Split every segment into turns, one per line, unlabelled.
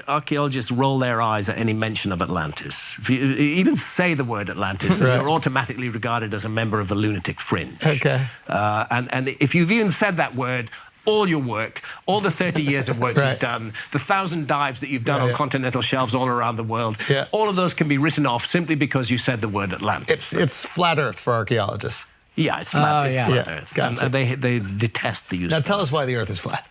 archaeologists roll their eyes at any mention of Atlantis. If you even say the word Atlantis,
Right.
you're automatically regarded as a member of the lunatic fringe.
Okay.
And if you've even said that word, all your work, all the 30 years of work
Right.
you've done, the 1,000 dives that you've done
Yeah,
on
yeah.
continental shelves all around the world,
Yeah.
all of those can be written off simply because you said the word Atlantis.
It's flat Earth for archaeologists.
Yeah, it's flat, it's
yeah.
flat
Yeah,
Earth.
gotcha.
And they detest the use
Now
of
tell us why the Earth is flat.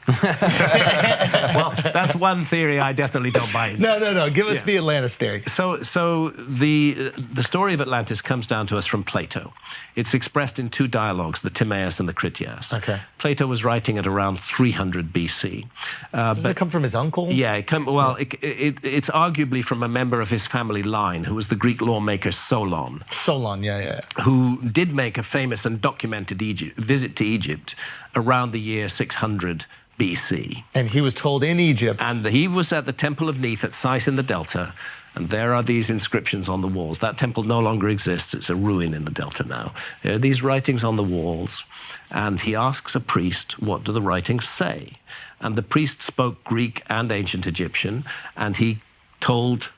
Well, that's one theory I definitely don't buy into.
No. Give us
Yeah.
the Atlantis theory.
So the story of Atlantis comes down to us from Plato. It's expressed in two dialogues, the Timaeus and the Critias.
Okay.
Plato was writing at around 300 BC.
Does it come from his uncle?
Yeah, it's arguably from a member of his family line, who was the Greek lawmaker Solon,
Solon, yeah.
who did make a famous and documented visit to Egypt around the year 600 BC.
And he was told in Egypt.
And he was at the Temple of Neith at Sais in the Delta, and there are these inscriptions on the walls. That temple no longer exists. It's a ruin in the Delta now. There are these writings on the walls, and he asks a priest, what do the writings say? And the priest spoke Greek and ancient Egyptian, and he told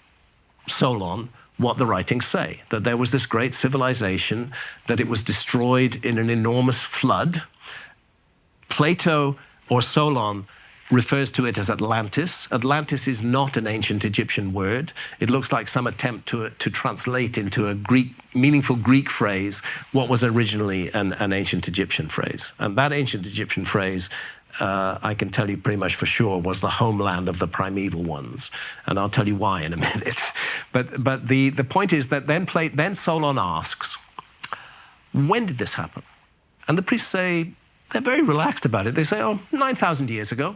Solon what the writings say, that there was this great civilization, that it was destroyed in an enormous flood. Plato, or Solon, refers to it as Atlantis. Atlantis is not an ancient Egyptian word. It looks like some attempt to translate into a meaningful Greek phrase what was originally an ancient Egyptian phrase. And that ancient Egyptian phrase, I can tell you pretty much for sure, was the homeland of the primeval ones. And I'll tell you why in a minute. But the point is that then Solon asks, when did this happen? And the priests say, they're very relaxed about it. They say, 9,000 years ago.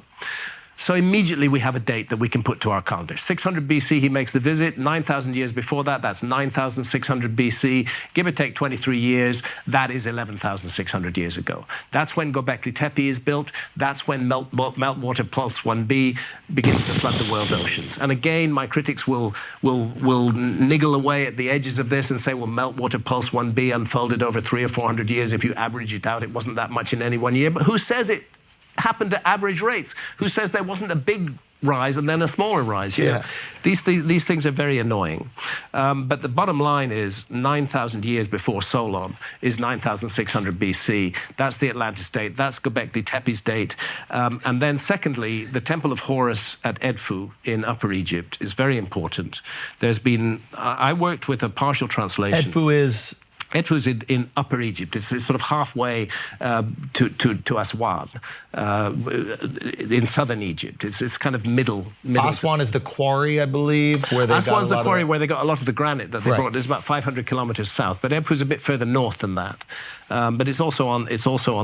So immediately we have a date that we can put to our calendar. 600 BC, he makes the visit. 9,000 years before that, that's 9,600 BC. Give or take 23 years, that is 11,600 years ago. That's when Göbekli Tepe is built. That's when Meltwater Pulse 1b begins to flood the world oceans. And again, my critics will niggle away at the edges of this and say, well, Meltwater Pulse 1b unfolded over 300 or 400 years. If you average it out, it wasn't that much in any one year. But who says it happened at average rates? Who says there wasn't a big rise and then a smaller rise? You know? These things are very annoying. But the bottom line is 9,000 years before Solon is 9,600 BC. That's the Atlantis date. That's Göbekli Tepe's date. And then secondly, the Temple of Horus at Edfu in Upper Egypt is very important. There's been, I worked with a partial translation.
Edfu is?
Edfu's in Upper Egypt. It's sort of halfway to Aswan, in southern Egypt. It's kind of middle.
Aswan is the quarry, I believe, where they
Aswan's the quarry where they got a lot of the granite that they
Right.
brought. It's about 500 kilometers south, but Edfu's a bit further north than that. But it's also on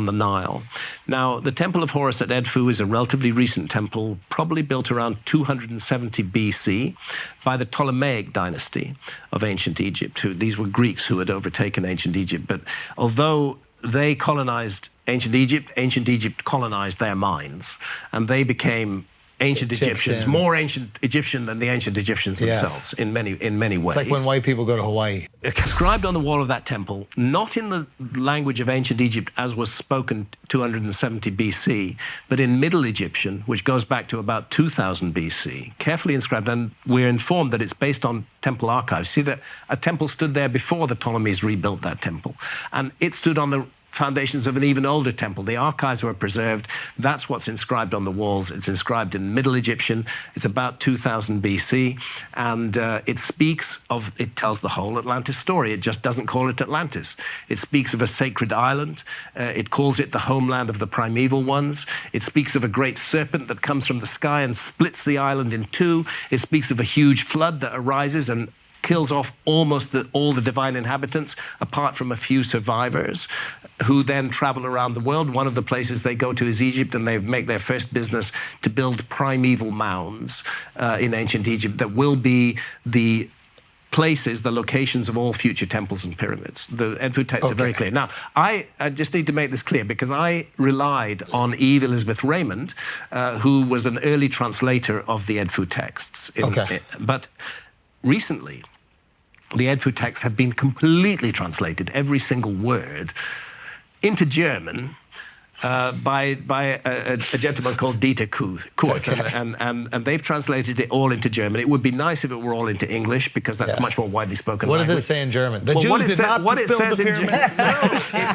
the Nile. Now, the Temple of Horus at Edfu is a relatively recent temple, probably built around 270 BC by the Ptolemaic dynasty of ancient Egypt. These were Greeks who had overtaken ancient Egypt. But although they colonized ancient Egypt colonized their minds, and they became ancient Egyptians, more ancient Egyptian than the ancient Egyptians themselves, in many ways.
It's like when white people go to Hawaii.
Inscribed on the wall of that temple, not in the language of ancient Egypt as was spoken 270 BC, but in Middle Egyptian, which goes back to about 2000 BC, carefully inscribed, and we're informed that it's based on temple archives. See that a temple stood there before the Ptolemies rebuilt that temple, and it stood on the foundations of an even older temple. The archives were preserved. That's what's inscribed on the walls. It's inscribed in Middle Egyptian. It's about 2000 BC, and it tells the whole Atlantis story. It just doesn't call it Atlantis. It speaks of a sacred island. It calls it the homeland of the primeval ones. It speaks of a great serpent that comes from the sky and splits the island in two. It speaks of a huge flood that arises and kills off almost all the divine inhabitants, apart from a few survivors, who then travel around the world. One of the places they go to is Egypt, and they make their first business to build primeval mounds in ancient Egypt that will be the locations of all future temples and pyramids. The Edfu texts are very clear. Now, I just need to make this clear, because I relied on Eve Elizabeth Raymond, who was an early translator of the Edfu texts. But recently, the Edfu texts have been completely translated, every single word, into German, by a gentleman called Dieter Kurth, and they've translated it all into German. It would be nice if it were all into English because that's much more widely spoken.
What
language.
does it say in German? The
Well,
Jews did not build the pyramid.
No,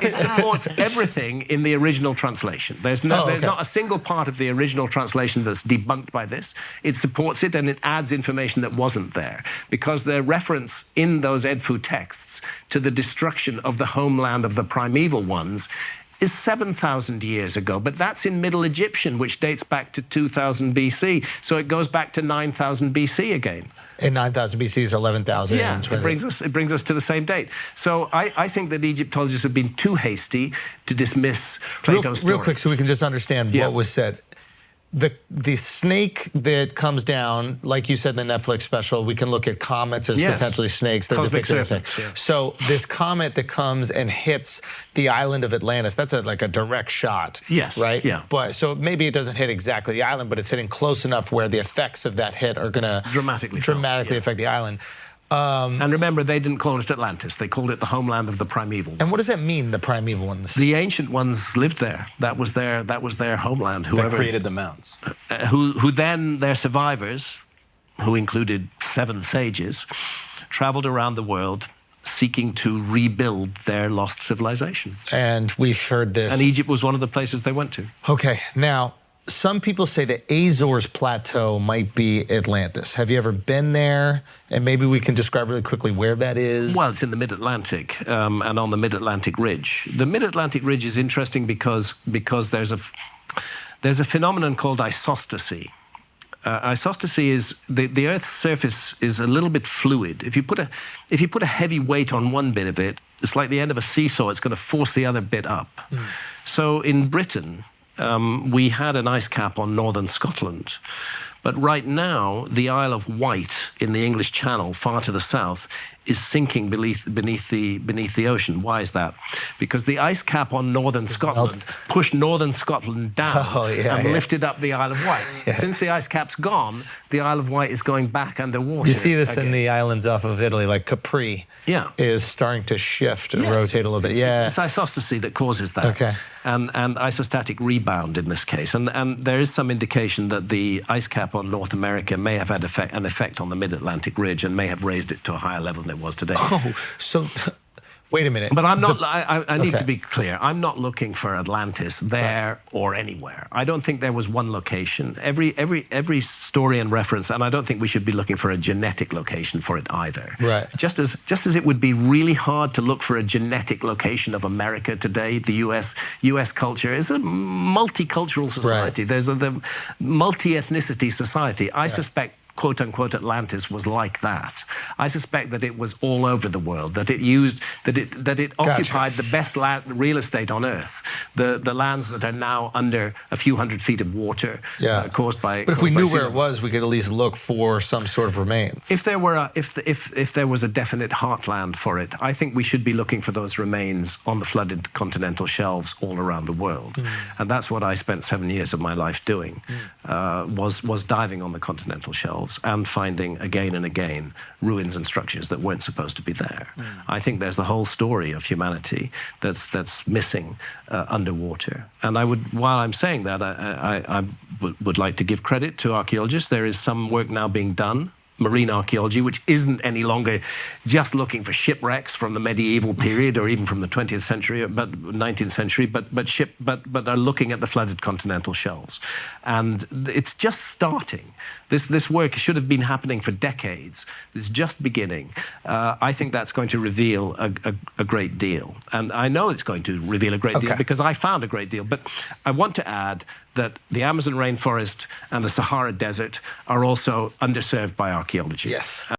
it supports everything in the original translation. There's not a single part of the original translation that's debunked by this. It supports it and it adds information that wasn't there because the reference in those Edfu texts to the destruction of the homeland of the primeval ones is 7,000 years ago, but that's in Middle Egyptian, which dates back to 2000 BC. So it goes back to 9,000 BC again.
In 9,000 BC is 11,000.
Yeah, it brings us to the same date. So I think that Egyptologists have been too hasty to dismiss Plato's story.
Real quick, so we can just understand what was said. The snake that comes down, like you said in the Netflix special, we can look at comets as potentially snakes. They're
Cosmic
depicted as
serpents, yeah.
So this comet that comes and hits the island of Atlantis, that's like a direct shot.
Yes.
Right?
Yeah.
But so maybe it doesn't hit exactly the island, but it's hitting close enough where the effects of that hit are going to
dramatically
affect the island.
And remember, they didn't call it Atlantis. They called it the homeland of the primeval.
And what does that mean, the primeval ones?
The ancient ones lived there. That was their homeland.
Whoever created the mounds.
Who then, their survivors, who included 7 sages, traveled around the world seeking to rebuild their lost civilization.
And we've heard this.
And Egypt was one of the places they went to.
Okay, now, some people say the Azores Plateau might be Atlantis. Have you ever been there? And maybe we can describe really quickly where that is.
Well, it's in the Mid-Atlantic and on the Mid-Atlantic Ridge. The Mid-Atlantic Ridge is interesting because there's a phenomenon called isostasy. Isostasy is the Earth's surface is a little bit fluid. If you put a heavy weight on one bit of it, it's like the end of a seesaw. It's going to force the other bit up. So in Britain, we had an ice cap on northern Scotland. But right now, the Isle of Wight in the English Channel, far to the south, is sinking beneath the ocean. Why is that? Because the ice cap on northern Scotland pushed northern Scotland down and lifted up the Isle of Wight. Since the ice cap's gone, the Isle of Wight is going back underwater.
You see this in the islands off of Italy, like Capri is starting to shift and rotate a little bit.
It's isostasy that causes that.
Okay.
And isostatic rebound in this case. And there is some indication that the ice cap on North America may have had an effect on the Mid-Atlantic Ridge and may have raised it to a higher level than it was today.
Oh, so wait a minute.
But I'm not. I need to be clear. I'm not looking for Atlantis there or anywhere. I don't think there was one location. Every story and reference, and I don't think we should be looking for a genetic location for it either.
Right.
Just as it would be really hard to look for a genetic location of America today. The U.S. culture is a multicultural society.
Right.
There's the multi-ethnicity society. I suspect quote-unquote Atlantis was like that. I suspect that it was all over the world, that it occupied the best real estate on Earth, the lands that are now under a few hundred feet of water caused by.
But if we knew where it was, we could at least look for some sort of remains.
If there were if there was a definite heartland for it, I think we should be looking for those remains on the flooded continental shelves all around the world, and that's what I spent 7 years of my life doing, was diving on the continental shelves and finding again and again ruins and structures that weren't supposed to be there. I think there's the whole story of humanity that's missing underwater. And while I'm saying that, I would like to give credit to archaeologists. There is some work now being done, marine archaeology, which isn't any longer just looking for shipwrecks from the medieval period or even from the 20th century, but 19th century, but are looking at the flooded continental shelves. And it's just starting. This work should have been happening for decades. It's just beginning. I think that's going to reveal a great deal. And I know it's going to reveal a great deal because I found a great deal. But I want to add that the Amazon rainforest and the Sahara Desert are also underserved by archaeology.
Yes.